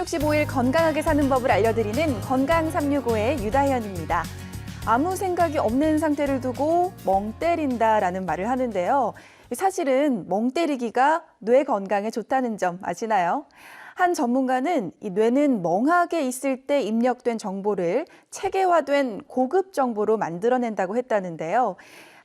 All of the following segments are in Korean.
365일 건강하게 사는 법을 알려드리는 건강 365의 유다현입니다. 아무 생각이 없는 상태를 두고 멍 때린다라는 말을 하는데요. 사실은 멍 때리기가 뇌 건강에 좋다는 점 아시나요? 한 전문가는 이 뇌는 멍하게 있을 때 입력된 정보를 체계화된 고급 정보로 만들어낸다고 했다는데요.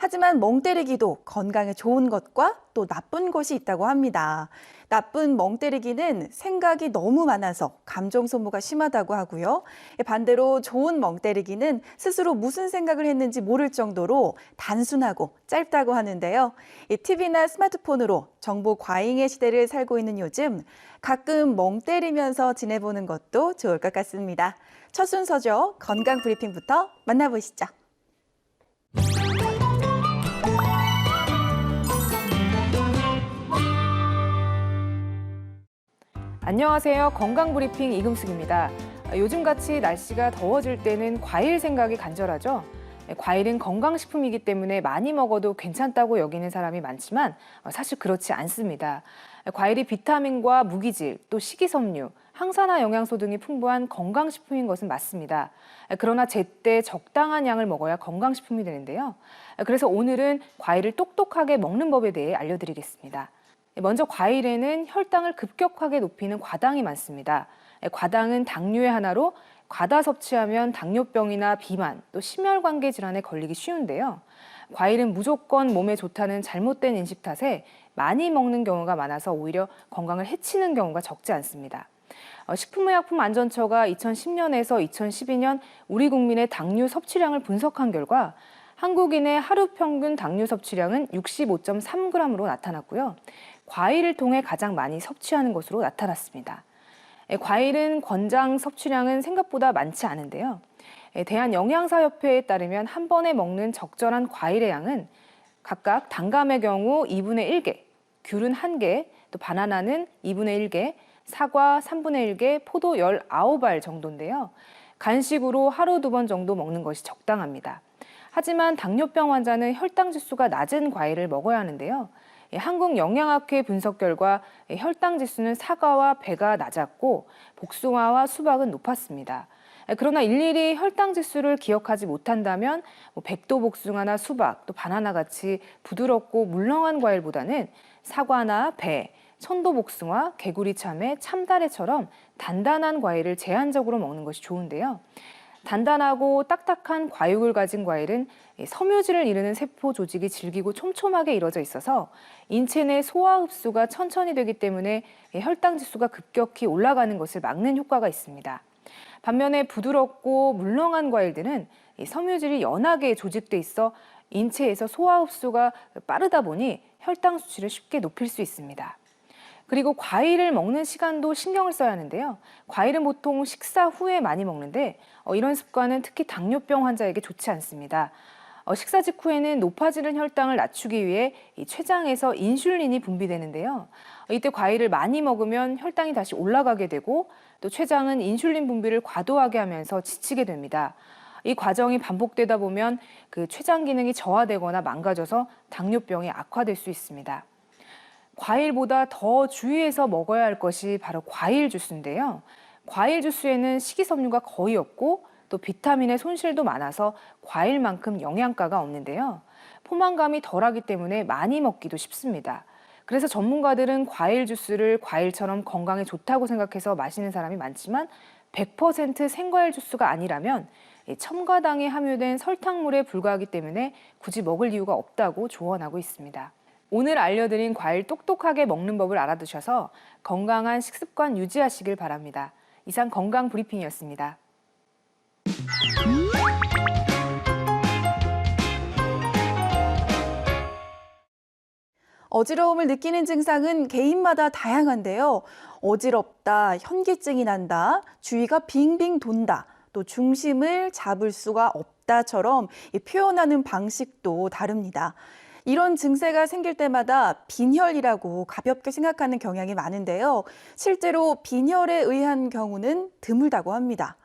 하지만 멍 때리기도 건강에 좋은 것과 또 나쁜 것이 있다고 합니다. 나쁜 멍 때리기는 생각이 너무 많아서 감정 소모가 심하다고 하고요. 반대로 좋은 멍 때리기는 스스로 무슨 생각을 했는지 모를 정도로 단순하고 짧다고 하는데요. TV나 스마트폰으로 정보 과잉의 시대를 살고 있는 요즘 가끔 멍 때리면서 지내보는 것도 좋을 것 같습니다. 첫 순서죠. 건강 브리핑부터 만나보시죠. 안녕하세요. 건강브리핑 이금숙입니다. 요즘같이 날씨가 더워질 때는 과일 생각이 간절하죠. 과일은 건강식품이기 때문에 많이 먹어도 괜찮다고 여기는 사람이 많지만 사실 그렇지 않습니다. 과일이 비타민과 무기질, 또 식이섬유, 항산화 영양소 등이 풍부한 건강식품인 것은 맞습니다. 그러나 제때 적당한 양을 먹어야 건강식품이 되는데요. 그래서 오늘은 과일을 똑똑하게 먹는 법에 대해 알려드리겠습니다. 먼저 과일에는 혈당을 급격하게 높이는 과당이 많습니다. 과당은 당류의 하나로 과다 섭취하면 당뇨병이나 비만, 또 심혈관계 질환에 걸리기 쉬운데요. 과일은 무조건 몸에 좋다는 잘못된 인식 탓에 많이 먹는 경우가 많아서 오히려 건강을 해치는 경우가 적지 않습니다. 식품의약품안전처가 2010년에서 2012년 우리 국민의 당류 섭취량을 분석한 결과 한국인의 하루 평균 당류 섭취량은 65.3g으로 나타났고요. 과일을 통해 가장 많이 섭취하는 것으로 나타났습니다. 과일은 권장 섭취량은 생각보다 많지 않은데요. 대한영양사협회에 따르면 한 번에 먹는 적절한 과일의 양은 각각 단감의 경우 2분의 1개, 귤은 1개, 또 바나나는 2분의 1개, 사과 3분의 1개, 포도 19알 정도인데요. 간식으로 하루 2번 정도 먹는 것이 적당합니다. 하지만 당뇨병 환자는 혈당 지수가 낮은 과일을 먹어야 하는데요. 한국영양학회 분석 결과 혈당 지수는 사과와 배가 낮았고 복숭아와 수박은 높았습니다. 그러나 일일이 혈당 지수를 기억하지 못한다면 백도 복숭아나 수박, 또 바나나 같이 부드럽고 물렁한 과일보다는 사과나 배, 천도 복숭아, 개구리 참외, 참다래처럼 단단한 과일을 제한적으로 먹는 것이 좋은데요. 단단하고 딱딱한 과육을 가진 과일은 섬유질을 이루는 세포 조직이 질기고 촘촘하게 이루어져 있어서 인체 내 소화 흡수가 천천히 되기 때문에 혈당 지수가 급격히 올라가는 것을 막는 효과가 있습니다. 반면에 부드럽고 물렁한 과일들은 섬유질이 연하게 조직돼 있어 인체에서 소화 흡수가 빠르다 보니 혈당 수치를 쉽게 높일 수 있습니다. 그리고 과일을 먹는 시간도 신경을 써야 하는데요. 과일은 보통 식사 후에 많이 먹는데 이런 습관은 특히 당뇨병 환자에게 좋지 않습니다. 식사 직후에는 높아지는 혈당을 낮추기 위해 이 췌장에서 인슐린이 분비되는데요. 이때 과일을 많이 먹으면 혈당이 다시 올라가게 되고 또 췌장은 인슐린 분비를 과도하게 하면서 지치게 됩니다. 이 과정이 반복되다 보면 그 췌장 기능이 저하되거나 망가져서 당뇨병이 악화될 수 있습니다. 과일보다 더 주의해서 먹어야 할 것이 바로 과일 주스인데요. 과일 주스에는 식이섬유가 거의 없고 또 비타민의 손실도 많아서 과일만큼 영양가가 없는데요. 포만감이 덜하기 때문에 많이 먹기도 쉽습니다. 그래서 전문가들은 과일 주스를 과일처럼 건강에 좋다고 생각해서 마시는 사람이 많지만 100% 생과일 주스가 아니라면 첨가당이 함유된 설탕물에 불과하기 때문에 굳이 먹을 이유가 없다고 조언하고 있습니다. 오늘 알려드린 과일 똑똑하게 먹는 법을 알아두셔서 건강한 식습관 유지하시길 바랍니다. 이상 건강 브리핑이었습니다. 어지러움을 느끼는 증상은 개인마다 다양한데요. 어지럽다, 현기증이 난다, 주위가 빙빙 돈다, 또 중심을 잡을 수가 없다처럼 표현하는 방식도 다릅니다. 이런 증세가 생길 때마다 빈혈이라고 가볍게 생각하는 경향이 많은데요. 실제로 빈혈에 의한 경우는 드물다고 합니다.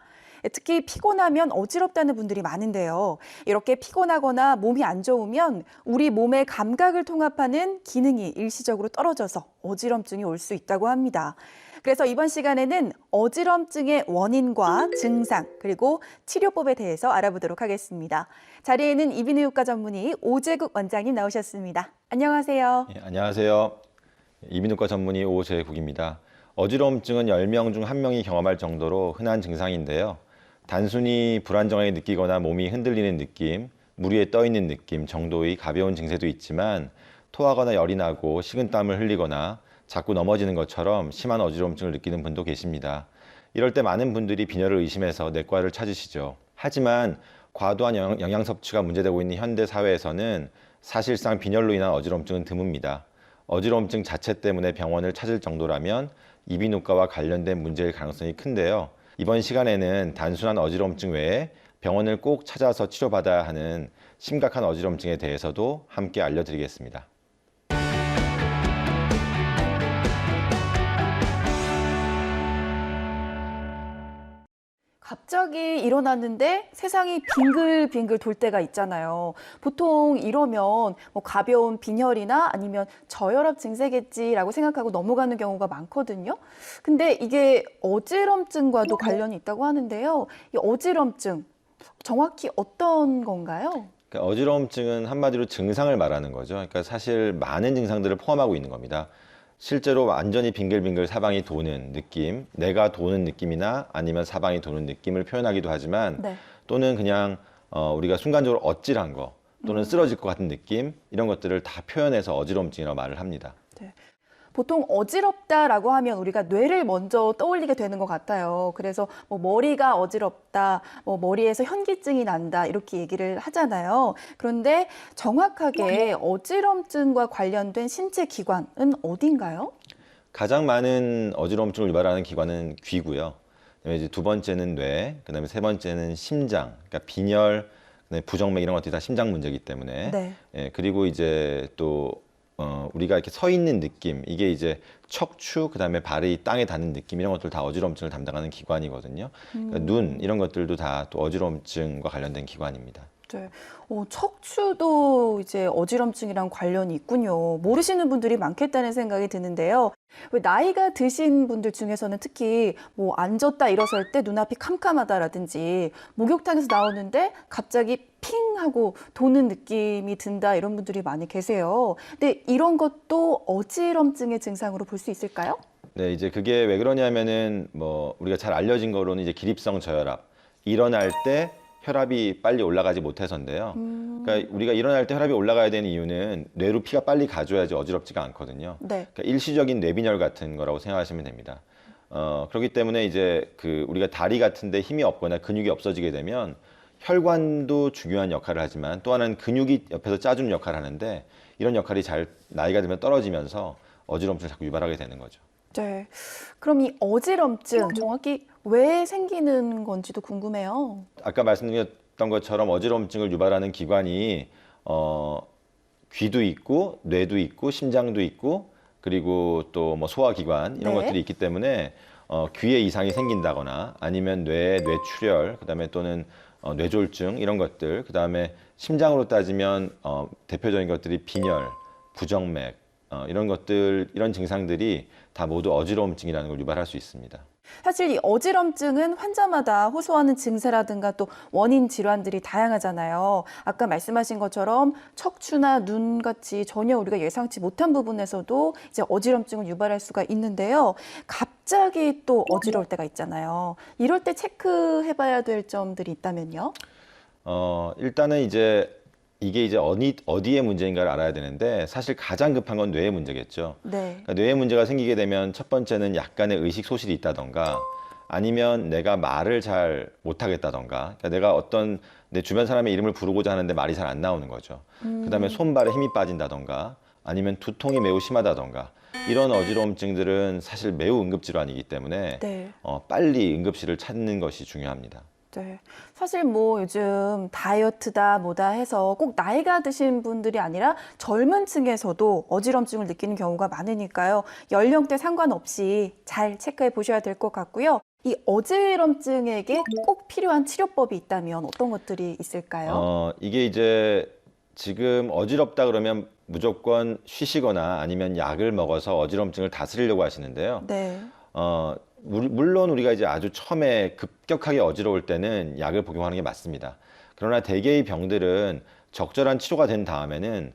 특히 피곤하면 어지럽다는 분들이 많은데요. 이렇게 피곤하거나 몸이 안 좋으면 우리 몸의 감각을 통합하는 기능이 일시적으로 떨어져서 어지럼증이 올 수 있다고 합니다. 그래서 이번 시간에는 어지럼증의 원인과 증상, 그리고 치료법에 대해서 알아보도록 하겠습니다. 자리에는 이비인후과 전문의 오재국 원장님 나오셨습니다. 안녕하세요. 예, 안녕하세요. 이비인후과 전문의 오재국입니다. 어지러움증은 10명 중 1명이 경험할 정도로 흔한 증상인데요. 단순히 불안정하게 느끼거나 몸이 흔들리는 느낌, 물 위에 떠 있는 느낌 정도의 가벼운 증세도 있지만 토하거나 열이 나고 식은땀을 흘리거나 자꾸 넘어지는 것처럼 심한 어지러움증을 느끼는 분도 계십니다. 이럴 때 많은 분들이 빈혈을 의심해서 내과를 찾으시죠. 하지만 과도한 영양 섭취가 문제되고 있는 현대 사회에서는 사실상 빈혈로 인한 어지러움증은 드뭅니다. 어지러움증 자체 때문에 병원을 찾을 정도라면 이비인후과와 관련된 문제일 가능성이 큰데요. 이번 시간에는 단순한 어지러움증 외에 병원을 꼭 찾아서 치료받아야 하는 심각한 어지러움증에 대해서도 함께 알려드리겠습니다. 갑자기 일어났는데 세상이 빙글빙글 돌 때가 있잖아요. 보통 이러면 뭐 가벼운 빈혈이나 아니면 저혈압 증세겠지라고 생각하고 넘어가는 경우가 많거든요. 근데 이게 어지럼증과도 관련이 있다고 하는데요. 이 어지럼증 정확히 어떤 건가요? 그러니까 어지러움증은 한마디로 증상을 말하는 거죠. 그러니까 사실 많은 증상들을 포함하고 있는 겁니다. 실제로 완전히 빙글빙글 사방이 도는 느낌, 내가 도는 느낌이나 아니면 사방이 도는 느낌을 표현하기도 하지만 네. 또는 그냥 우리가 순간적으로 어찔한 거 또는 쓰러질 것 같은 느낌 이런 것들을 다 표현해서 어지러움증이라고 말을 합니다. 네. 보통 어지럽다라고 하면 우리가 뇌를 먼저 떠올리게 되는 것 같아요. 그래서 뭐 머리가 어지럽다, 뭐 머리에서 현기증이 난다 이렇게 얘기를 하잖아요. 그런데 정확하게 어지럼증과 관련된 신체 기관은 어딘가요? 가장 많은 어지러움증을 유발하는 기관은 귀고요. 그다음에 이제 두 번째는 뇌, 그다음에 세 번째는 심장, 그러니까 빈혈, 그다음에 부정맥 이런 것들이 다 심장 문제이기 때문에. 네. 예, 그리고 이제 또 우리가 이렇게 서 있는 느낌, 이게 이제 척추, 그다음에 발이 땅에 닿는 느낌 이런 것들 다 어지러움증을 담당하는 기관이거든요. 그러니까 눈 이런 것들도 다 또 어지러움증과 관련된 기관입니다. 네. 척추도 이제 어지럼증이랑 관련이 있군요. 모르시는 분들이 많겠다는 생각이 드는데요. 왜 나이가 드신 분들 중에서는 특히 뭐 앉았다 일어설 때 눈앞이 캄캄하다라든지 목욕탕에서 나오는데 갑자기 핑 하고 도는 느낌이 든다 이런 분들이 많이 계세요. 근데 이런 것도 어지럼증의 증상으로 볼 수 있을까요? 네, 이제 그게 왜 그러냐면은 뭐 우리가 잘 알려진 거로는 이제 기립성 저혈압, 일어날 때 혈압이 빨리 올라가지 못해서인데요. 그러니까 우리가 일어날 때 혈압이 올라가야 되는 이유는 뇌로 피가 빨리 가줘야지 어지럽지가 않거든요. 네. 그러니까 일시적인 뇌빈혈 같은 거라고 생각하시면 됩니다. 그렇기 때문에 이제 그 우리가 다리 같은데 힘이 없거나 근육이 없어지게 되면 혈관도 중요한 역할을 하지만 또 하나는 근육이 옆에서 짜주는 역할을 하는데 이런 역할이 잘 나이가 들면 떨어지면서 어지럼증을 자꾸 유발하게 되는 거죠. 네. 그럼 이 어지럼증 정확히 왜 생기는 건지도 궁금해요. 아까 말씀드렸던 것처럼 어지러움증을 유발하는 기관이 귀도 있고 뇌도 있고 심장도 있고 그리고 또 뭐 소화기관 이런 네. 것들이 있기 때문에 귀에 이상이 생긴다거나 아니면 뇌에 뇌출혈 그다음에 또는 뇌졸중 이런 것들 그다음에 심장으로 따지면 대표적인 것들이 빈혈, 부정맥 이런 것들 이런 증상들이 다 모두 어지러움증이라는 걸 유발할 수 있습니다. 사실 이 어지럼증은 환자마다 호소하는 증세라든가 또 원인 질환들이 다양하잖아요. 아까 말씀하신 것처럼 척추나 눈 같이 전혀 우리가 예상치 못한 부분에서도 이제 어지럼증을 유발할 수가 있는데요. 갑자기 또 어지러울 때가 있잖아요. 이럴 때 체크해봐야 될 점들이 있다면요? 일단은 이게 이제 어디에 문제인가를 알아야 되는데 사실 가장 급한 건 뇌의 문제겠죠. 네. 그러니까 뇌의 문제가 생기게 되면 첫 번째는 약간의 의식 소실이 있다던가 아니면 내가 말을 잘 못하겠다던가 그러니까 내가 어떤 내 주변 사람의 이름을 부르고자 하는데 말이 잘 안 나오는 거죠. 그다음에 손발에 힘이 빠진다던가 아니면 두통이 매우 심하다던가 이런 어지러움증들은 사실 매우 응급질환이기 때문에 네. 빨리 응급실을 찾는 것이 중요합니다. 네. 사실 뭐 요즘 다이어트다 뭐다 해서 꼭 나이가 드신 분들이 아니라 젊은 층에서도 어지럼증을 느끼는 경우가 많으니까요. 연령대 상관없이 잘 체크해 보셔야 될 것 같고요. 이 어지럼증에게 꼭 필요한 치료법이 있다면 어떤 것들이 있을까요? 이게 이제 지금 어지럽다 그러면 무조건 쉬시거나 아니면 약을 먹어서 어지럼증을 다스리려고 하시는데요. 네. 물론 우리가 이제 아주 처음에 급격하게 어지러울 때는 약을 복용하는 게 맞습니다. 그러나 대개의 병들은 적절한 치료가 된 다음에는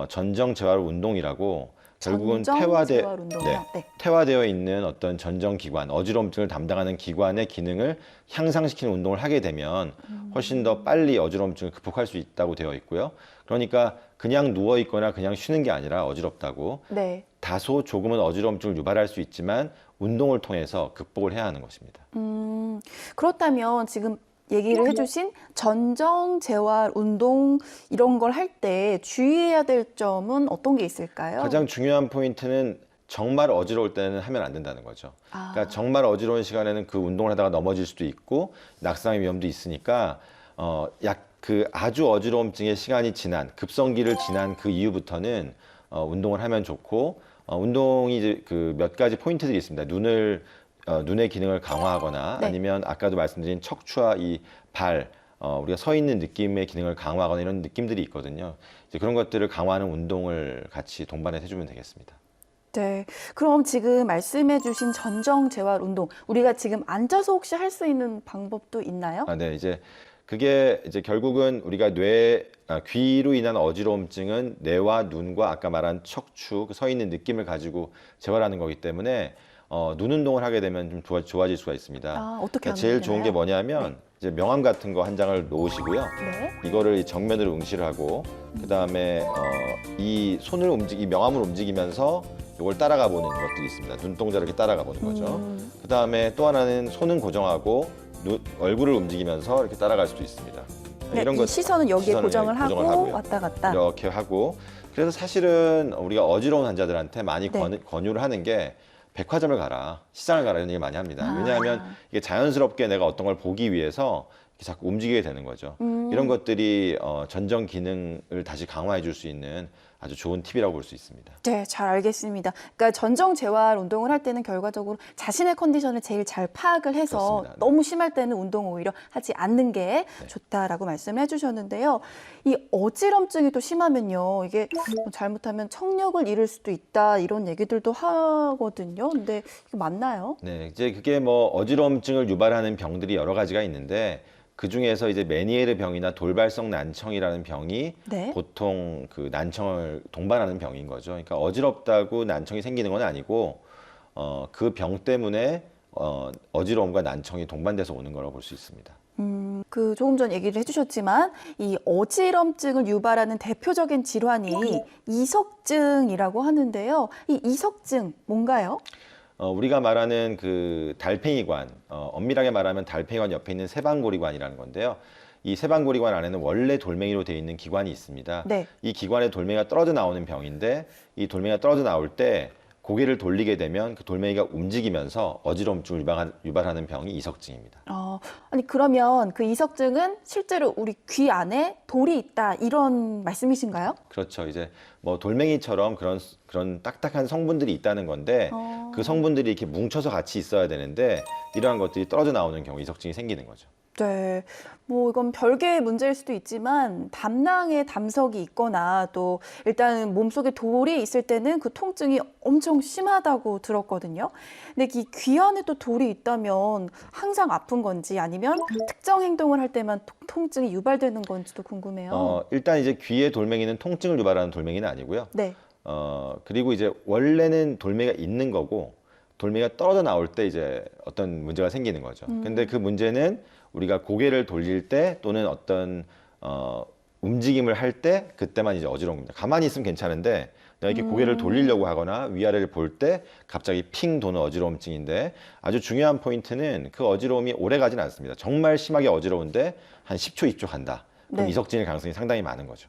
전정재활 운동이라고 결국은 전정재활 운동이요? 네. 퇴화되어 있는 어떤 전정기관, 어지러움증을 담당하는 기관의 기능을 향상시키는 운동을 하게 되면 훨씬 더 빨리 어지러움증을 극복할 수 있다고 되어 있고요. 그러니까 그냥 누워 있거나 그냥 쉬는 게 아니라 어지럽다고 네. 다소 조금은 어지러움증을 유발할 수 있지만 운동을 통해서 극복을 해야 하는 것입니다. 그렇다면 지금 얘기를 해주신 전정, 재활, 운동 이런 걸 할 때 주의해야 될 점은 어떤 게 있을까요? 가장 중요한 포인트는 정말 어지러울 때는 하면 안 된다는 거죠. 그러니까 정말 어지러운 시간에는 그 운동을 하다가 넘어질 수도 있고 낙상의 위험도 있으니까 아주 어지러움증의 시간이 지난 급성기를 지난 그 이후부터는 운동을 하면 좋고 운동이 이제 그 몇 가지 포인트들이 있습니다. 눈의 기능을 강화하거나 네. 아니면 아까도 말씀드린 척추와 이 발, 우리가 서 있는 느낌의 기능을 강화하거나 이런 느낌들이 있거든요. 이제 그런 것들을 강화하는 운동을 같이 동반해서 해주면 되겠습니다. 네. 그럼 지금 말씀해주신 전정, 재활, 운동 우리가 지금 앉아서 혹시 할 수 있는 방법도 있나요? 네, 그게 이제 결국은 우리가 귀로 인한 어지러움증은 뇌와 눈과 아까 말한 척추, 서 있는 느낌을 가지고 재활하는 거기 때문에 눈 운동을 하게 되면 좀 좋아질 수가 있습니다. 어떻게 하면 제일 좋은 게 되나요? 뭐냐면 이제 명암 같은 거 한 장을 놓으시고요. 네. 이거를 정면으로 응시를 하고 그 다음에 이 명암을 움직이면서 이걸 따라가 보는 것들이 있습니다. 눈동자를 이렇게 따라가 보는 거죠. 그 다음에 또 하나는 손은 고정하고 얼굴을 움직이면서 이렇게 따라갈 수도 있습니다. 네, 이런 이 것 시선은 여기에 시선을 고정을 하고 하고요. 왔다 갔다. 이렇게 하고 그래서 사실은 우리가 어지러운 환자들한테 많이 네. 권유를 하는 게 백화점을 가라, 시장을 가라 이런 얘기 많이 합니다. 왜냐하면 이게 자연스럽게 내가 어떤 걸 보기 위해서 이렇게 자꾸 움직이게 되는 거죠. 이런 것들이 전정 기능을 다시 강화해 줄 수 있는 아주 좋은 팁이라고 볼 수 있습니다. 네, 잘 알겠습니다. 그러니까 전정, 재활 운동을 할 때는 결과적으로 자신의 컨디션을 제일 잘 파악을 해서 그렇습니다. 네. 너무 심할 때는 운동을 오히려 하지 않는 게 좋다라고 말씀을 해주셨는데요. 이 어지럼증이 또 심하면요, 이게 뭐 잘못하면 청력을 잃을 수도 있다 이런 얘기들도 하거든요. 근데 이게 맞나요? 네, 이제 그게 뭐 어지러움증을 유발하는 병들이 여러 가지가 있는데 그 중에서 이제 메니에르 병이나 돌발성 난청이라는 병이 네. 보통 그 난청을 동반하는 병인 거죠. 그러니까 어지럽다고 난청이 생기는 건 아니고 그 병 때문에 어지러움과 난청이 동반돼서 오는 거라고 볼 수 있습니다. 그 조금 전 얘기를 해주셨지만 이 어지럼증을 유발하는 대표적인 질환이 이석증이라고 하는데요. 이 이석증 뭔가요? 우리가 말하는 그 달팽이관, 엄밀하게 말하면 달팽이관 옆에 있는 세방고리관이라는 건데요. 이 세방고리관 안에는 원래 돌멩이로 되어 있는 기관이 있습니다. 네. 이 기관에 돌멩이가 떨어져 나오는 병인데 이 돌멩이가 떨어져 나올 때 고개를 돌리게 되면 그 돌멩이가 움직이면서 어지러움증을 유발하는 병이 이석증입니다. 아니 그러면 그 이석증은 실제로 우리 귀 안에 돌이 있다 이런 말씀이신가요? 그렇죠. 이제 뭐 돌멩이처럼 그런 딱딱한 성분들이 있다는 건데 그 성분들이 이렇게 뭉쳐서 같이 있어야 되는데 이러한 것들이 떨어져 나오는 경우 이석증이 생기는 거죠. 네, 뭐 이건 별개의 문제일 수도 있지만 담낭에 담석이 있거나 또 일단 몸속에 돌이 있을 때는 그 통증이 엄청 심하다고 들었거든요. 근데 이 귀 안에 또 돌이 있다면 항상 아픈 건지 아니면 특정 행동을 할 때만 통증이 유발되는 건지도 궁금해요. 일단 이제 귀의 돌멩이는 통증을 유발하는 돌멩이는 아니고요. 네. 그리고 이제 원래는 돌멩이가 있는 거고 돌멩이가 떨어져 나올 때 이제 어떤 문제가 생기는 거죠. 근데 그 문제는 우리가 고개를 돌릴 때 또는 어떤 움직임을 할 때 그때만 이제 어지러운 겁니다. 가만히 있으면 괜찮은데 내가 이렇게 고개를 돌리려고 하거나 위아래를 볼 때 갑자기 핑 도는 어지러움증인데 아주 중요한 포인트는 그 어지러움이 오래 가진 않습니다. 정말 심하게 어지러운데 한 10초, 20초 간다. 그럼 네. 이석증일 가능성이 상당히 많은 거죠.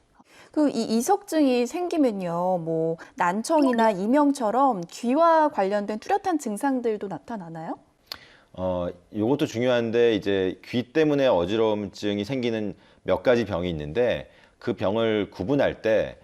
그 이 이석증이 생기면요, 뭐 난청이나 이명처럼 귀와 관련된 뚜렷한 증상들도 나타나나요? 이것도 중요한데 이제 귀 때문에 어지러움증이 생기는 몇 가지 병이 있는데 그 병을 구분할 때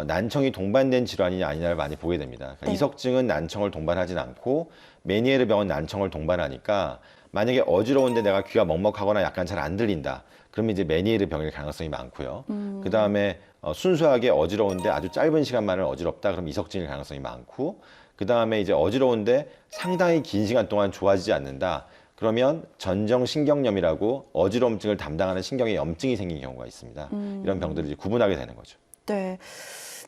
난청이 동반된 질환이냐 아니냐를 많이 보게 됩니다. 그러니까 네. 이석증은 난청을 동반하진 않고 메니에르 병은 난청을 동반하니까 만약에 어지러운데 내가 귀가 먹먹하거나 약간 잘 안 들린다. 그러면 이제 메니에르 병일 가능성이 많고요. 그 다음에 순수하게 어지러운데 아주 짧은 시간만을 어지럽다. 그럼 이석증일 가능성이 많고 그 다음에 이제 어지러운데 상당히 긴 시간 동안 좋아지지 않는다. 그러면 전정신경염이라고 어지러움증을 담당하는 신경에 염증이 생긴 경우가 있습니다. 이런 병들을 이제 구분하게 되는 거죠. 네.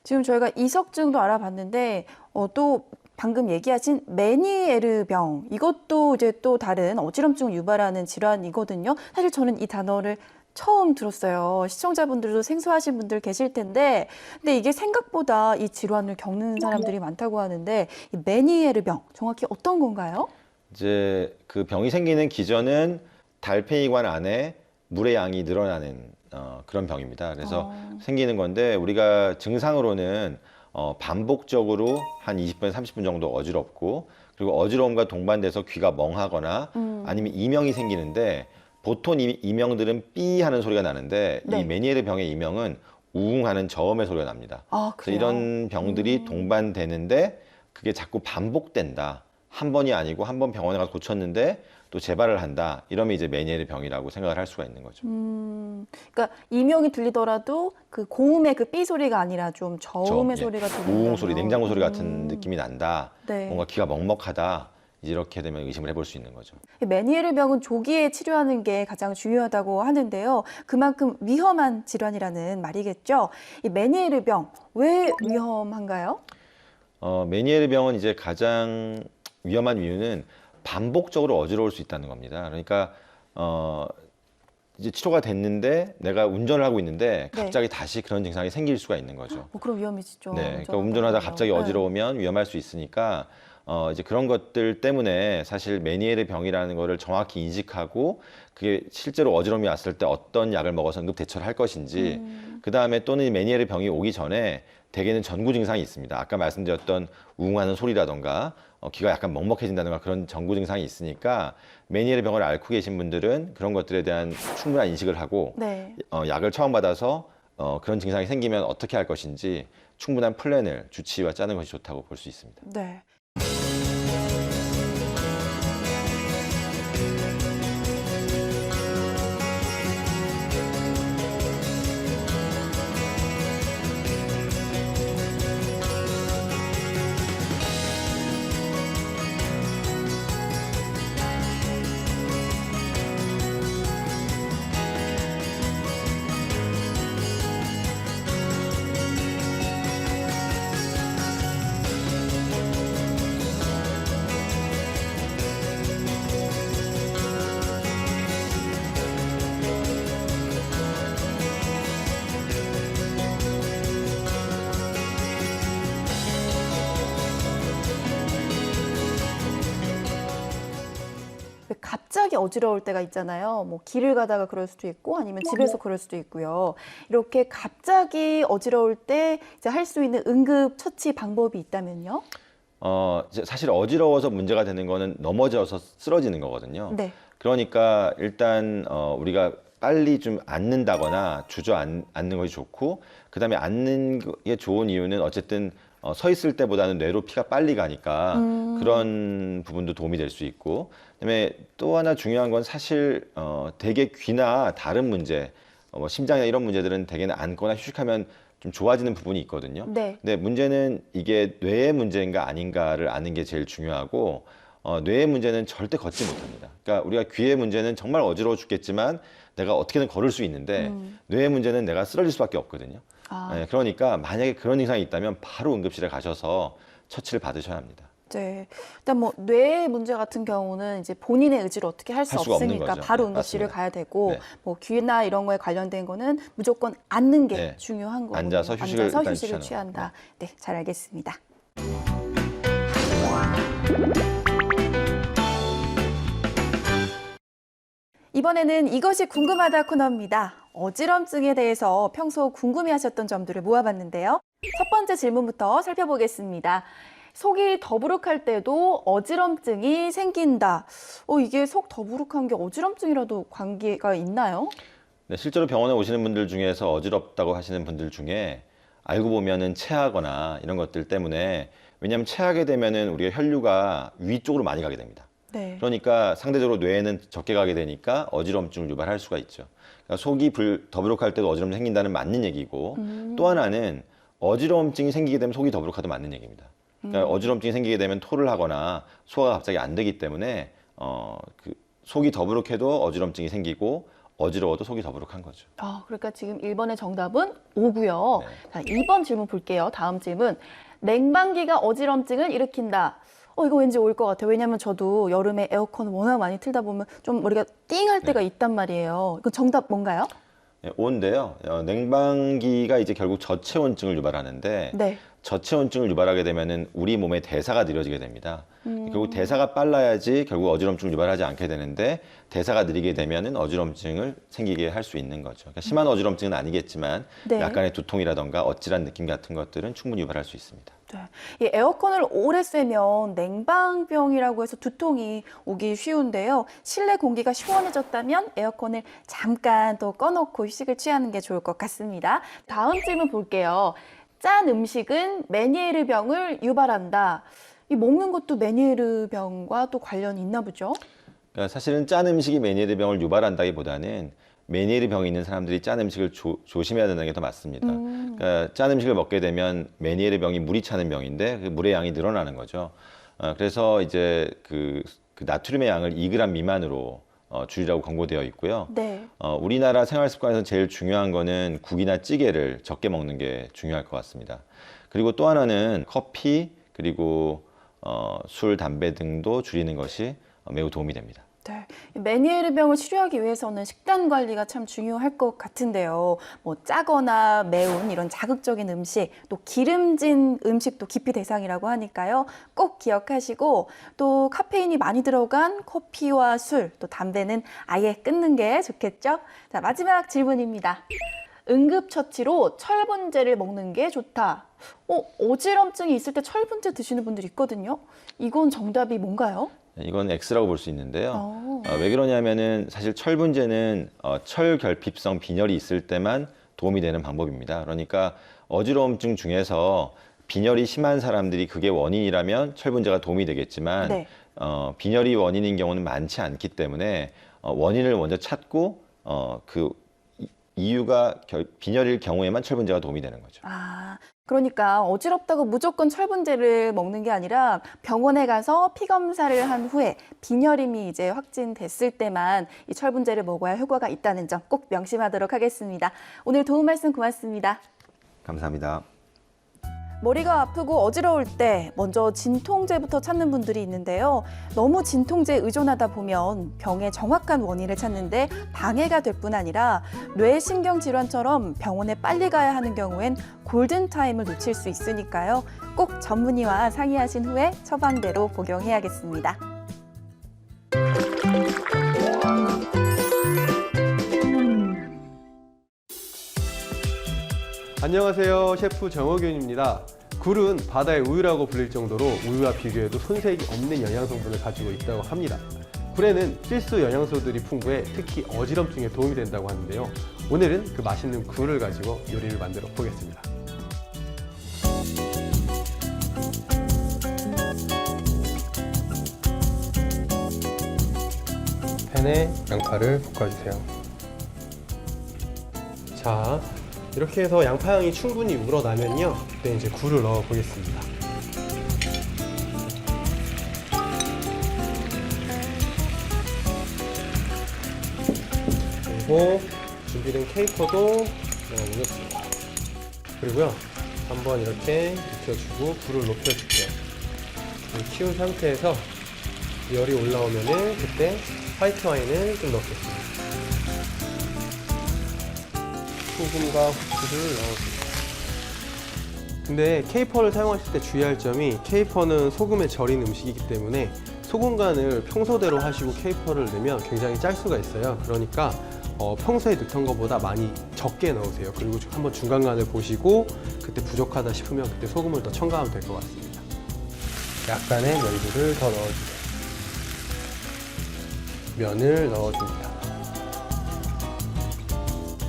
지금 저희가 이석증도 알아봤는데 또 방금 얘기하신 메니에르병 이것도 이제 또 다른 어지럼증을 유발하는 질환이거든요. 사실 저는 이 단어를 처음 들었어요. 시청자분들도 생소하신 분들 계실 텐데, 근데 이게 생각보다 이 질환을 겪는 사람들이 많다고 하는데 이 메니에르병 정확히 어떤 건가요? 이제 그 병이 생기는 기전은 달팽이관 안에 물의 양이 늘어나는 그런 병입니다. 그래서 생기는 건데 우리가 증상으로는 반복적으로 한 20분, 30분 정도 어지럽고 그리고 어지러움과 동반돼서 귀가 멍하거나 아니면 이명이 생기는데 보통 이명들은 삐 하는 소리가 나는데 네. 이 메니에르 병의 이명은 우웅 하는 저음의 소리가 납니다. 아, 그래서 그래요? 이런 병들이 동반되는데 그게 자꾸 반복된다. 한 번이 아니고 한 번 병원에 가서 고쳤는데 또 재발을 한다. 이러면 이제 메니에르 병이라고 생각을 할 수가 있는 거죠. 그러니까 이명이 들리더라도 그 고음의 그 삐 소리가 아니라 좀 저음의 예. 소리가 들린다. 우웅 소리, 냉장고 소리 같은 느낌이 난다. 네. 뭔가 귀가 먹먹하다. 이렇게 되면 의심을 해볼 수 있는 거죠. 메니에르 병은 조기에 치료하는 게 가장 중요하다고 하는데요. 그만큼 위험한 질환이라는 말이겠죠. 이 메니에르 병 왜 위험한가요? 메니에르 병은 이제 가장 위험한 이유는 반복적으로 어지러울 수 있다는 겁니다. 그러니까 이제 치료가 됐는데 내가 운전을 하고 있는데 네. 갑자기 다시 그런 증상이 생길 수가 있는 거죠. 그럼 위험이시죠. 네, 그러니까 운전하다 갑자기 네. 어지러우면 위험할 수 있으니까 이제 그런 것들 때문에 사실 메니에르 병이라는 거를 정확히 인식하고 그게 실제로 어지러움이 왔을 때 어떤 약을 먹어서 응급 대처를 할 것인지 그 다음에 또는 이 메니에르 병이 오기 전에 대개는 전구 증상이 있습니다. 아까 말씀드렸던 우웅하는 소리라던가 귀가 약간 먹먹해진다던가 그런 전구 증상이 있으니까 메니에르 병을 앓고 계신 분들은 그런 것들에 대한 충분한 인식을 하고 네. 약을 처방받아서 그런 증상이 생기면 어떻게 할 것인지 충분한 플랜을 주치의와 짜는 것이 좋다고 볼 수 있습니다. 네. 갑자기 어지러울 때가 있잖아요. 뭐 길을 가다가 그럴 수도 있고 아니면 집에서 그럴 수도 있고요. 이렇게 갑자기 어지러울 때 이제 할 수 있는 응급 처치 방법이 있다면요? 이제 사실 어지러워서 문제가 되는 거는 넘어져서 쓰러지는 거거든요. 네. 그러니까 일단 우리가 빨리 좀 앉는다거나 주저앉는 것이 좋고 그다음에 앉는 게 좋은 이유는 어쨌든 서 있을 때보다는 뇌로 피가 빨리 가니까 그런 부분도 도움이 될 수 있고 그다음에 또 하나 중요한 건 사실 대개 귀나 다른 문제 뭐 심장이나 이런 문제들은 대개는 앉거나 휴식하면 좀 좋아지는 부분이 있거든요. 네. 근데 문제는 이게 뇌의 문제인가 아닌가를 아는 게 제일 중요하고 뇌의 문제는 절대 걷지 못합니다. 그러니까 우리가 귀의 문제는 정말 어지러워 죽겠지만 내가 어떻게든 걸을 수 있는데 뇌의 문제는 내가 쓰러질 수밖에 없거든요. 네, 그러니까 만약에 그런 증상이 있다면 바로 응급실에 가셔서 처치를 받으셔야 합니다. 네. 일단 뭐 뇌 문제 같은 경우는 이제 본인의 의지로 어떻게 할 수 할 수가 없는 없으니까 거죠. 바로 네, 응급실을 맞습니다. 가야 되고 네. 뭐 귀나 이런 거에 관련된 거는 무조건 앉는 게 네. 중요한 거거든요. 앉아서 휴식을 앉아서 일단 휴식을 취하는 취한다. 네, 잘 알겠습니다. 이번에는 이것이 궁금하다 코너입니다. 어지럼증에 대해서 평소 궁금해하셨던 점들을 모아봤는데요. 첫 번째 질문부터 살펴보겠습니다. 속이 더부룩할 때도 어지럼증이 생긴다. 이게 속 더부룩한 게 어지럼증이라도 관계가 있나요? 네, 실제로 병원에 오시는 분들 중에서 어지럽다고 하시는 분들 중에 알고 보면은 체하거나 이런 것들 때문에 왜냐하면 체하게 되면은 우리가 혈류가 위쪽으로 많이 가게 됩니다. 네. 그러니까 상대적으로 뇌에는 적게 가게 되니까 어지럼증을 유발할 수가 있죠. 그러니까 속이 더부룩할 때도 어지럼증이 생긴다는 맞는 얘기고 또 하나는 어지러움증이 생기게 되면 속이 더부룩하도 맞는 얘기입니다. 그러니까 어지럼증이 생기게 되면 토를 하거나 소화가 갑자기 안 되기 때문에 그 속이 더부룩해도 어지럼증이 생기고 어지러워도 속이 더부룩한 거죠. 그러니까 지금 1번의 정답은 O고요. 네. 자, 2번 질문 볼게요. 다음 질문. 냉방기가 어지럼증을 일으킨다. 이거 왠지 올 것 같아요. 왜냐면 저도 여름에 에어컨을 워낙 많이 틀다 보면 좀 머리가 띵할 때가 있단 말이에요. 그 정답 뭔가요? 네, 온데요. 냉방기가 이제 결국 저체온증을 유발하는데 네. 저체온증을 유발하게 되면은 우리 몸의 대사가 느려지게 됩니다. 결국 대사가 빨라야지 결국 어지럼증을 유발하지 않게 되는데 대사가 느리게 되면은 어지럼증을 생기게 할 수 있는 거죠. 그러니까 심한 어지럼증은 아니겠지만 네. 약간의 두통이라던가 어찔한 느낌 같은 것들은 충분히 유발할 수 있습니다. 네. 이 에어컨을 오래 쐬면 냉방병이라고 해서 두통이 오기 쉬운데요. 실내 공기가 시원해졌다면 에어컨을 잠깐 또 꺼놓고 휴식을 취하는 게 좋을 것 같습니다. 다음 질문 볼게요. 짠 음식은 메니에르병을 유발한다. 이 먹는 것도 메니에르병과 또 관련이 있나 보죠? 그러니까 사실은 짠 음식이 메니에르병을 유발한다기보다는 메니에르병이 있는 사람들이 짠 음식을 조심해야 된다는 게 더 맞습니다. 그러니까 짠 음식을 먹게 되면 메니에르병이 물이 차는 병인데 그 물의 양이 늘어나는 거죠. 그래서 이제 그 나트륨의 양을 2g 미만으로 줄이라고 권고되어 있고요. 네. 우리나라 생활 습관에서 제일 중요한 거는 국이나 찌개를 적게 먹는 게 중요할 것 같습니다. 그리고 또 하나는 커피 그리고 술, 담배 등도 줄이는 것이 매우 도움이 됩니다. 네. 메니에르병을 치료하기 위해서는 식단 관리가 참 중요할 것 같은데요. 뭐 짜거나 매운 이런 자극적인 음식, 또 기름진 음식도 기피 대상이라고 하니까요. 꼭 기억하시고 또 카페인이 많이 들어간 커피와 술, 또 담배는 아예 끊는 게 좋겠죠? 자, 마지막 질문입니다. 응급처치로 철분제를 먹는 게 좋다. 어지럼증이 있을 때 철분제 드시는 분들이 있거든요. 이건 정답이 뭔가요? 이건 X라고 볼 수 있는데요. 왜 그러냐면은 사실 철분제는 철결핍성 빈혈이 있을 때만 도움이 되는 방법입니다. 그러니까 어지러움증 중에서 빈혈이 심한 사람들이 그게 원인이라면 철분제가 도움이 되겠지만 네. 빈혈이 원인인 경우는 많지 않기 때문에 원인을 먼저 찾고 그 이유가 빈혈일 경우에만 철분제가 도움이 되는 거죠. 그러니까 어지럽다고 무조건 철분제를 먹는 게 아니라 병원에 가서 피 검사를 한 후에 빈혈임이 이제 확진됐을 때만 이 철분제를 먹어야 효과가 있다는 점 꼭 명심하도록 하겠습니다. 오늘 도움 말씀 고맙습니다. 감사합니다. 머리가 아프고 어지러울 때 먼저 진통제부터 찾는 분들이 있는데요. 너무 진통제에 의존하다 보면 병의 정확한 원인을 찾는데 방해가 될 뿐 아니라 뇌신경질환처럼 병원에 빨리 가야 하는 경우엔 골든타임을 놓칠 수 있으니까요. 꼭 전문의와 상의하신 후에 처방대로 복용해야겠습니다. 안녕하세요. 셰프 정호균입니다. 굴은 바다의 우유라고 불릴 정도로 우유와 비교해도 손색이 없는 영양 성분을 가지고 있다고 합니다. 굴에는 필수 영양소들이 풍부해 특히 어지럼증에 도움이 된다고 하는데요. 오늘은 그 맛있는 굴을 가지고 요리를 만들어 보겠습니다. 팬에 양파를 볶아주세요. 자, 이렇게 해서 양파향이 충분히 우러나면요, 그때 이제 굴을 넣어 보겠습니다. 그리고 준비된 케이퍼도 넣어보겠습니다. 그리고요, 한번 이렇게 익혀주고 불을 높여줄게요. 키운 상태에서 열이 올라오면은 그때 화이트 와인을 좀 넣겠습니다. 소금과 후추를 넣어줍니다. 근데 케이퍼를 사용하실 때 주의할 점이 케이퍼는 소금에 절인 음식이기 때문에 소금 간을 평소대로 하시고 케이퍼를 넣으면 굉장히 짤 수가 있어요. 그러니까 평소에 넣던 것보다 많이 적게 넣으세요. 그리고 한번 중간 간을 보시고 그때 부족하다 싶으면 그때 소금을 더 첨가하면 될 것 같습니다. 약간의 면수를 더 넣어주세요. 면을 넣어줍니다.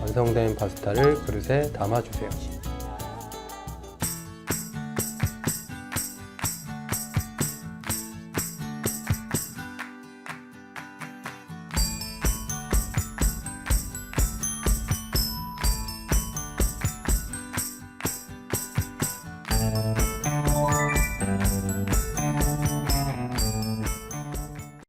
완성된 파스타를 그릇에 담아주세요.